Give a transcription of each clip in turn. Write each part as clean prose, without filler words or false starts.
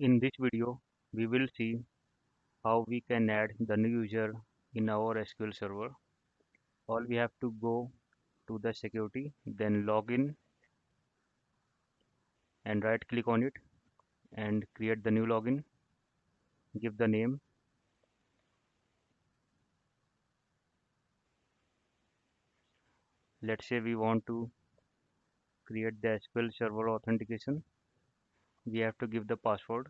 In this video, we will see how we can add the new user in our SQL Server. All we have to go to the security, then log in and right click on it and create the new login. Give the name. Let's say we want to create the SQL Server authentication. We have to give the password.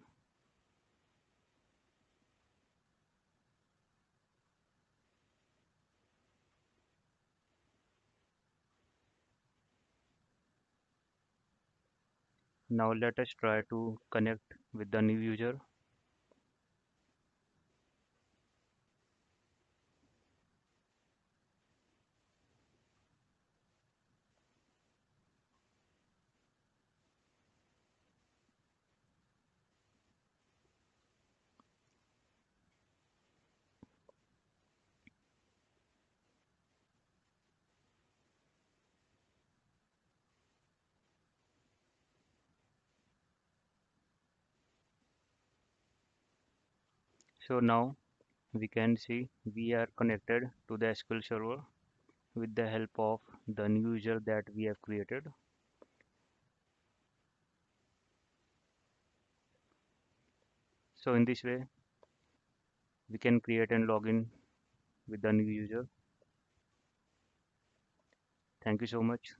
Now let us try to connect with the new user. So now we can see we are connected to the SQL Server with the help of the new user that we have created. So in this way, we can create and log in with the new user. Thank you so much.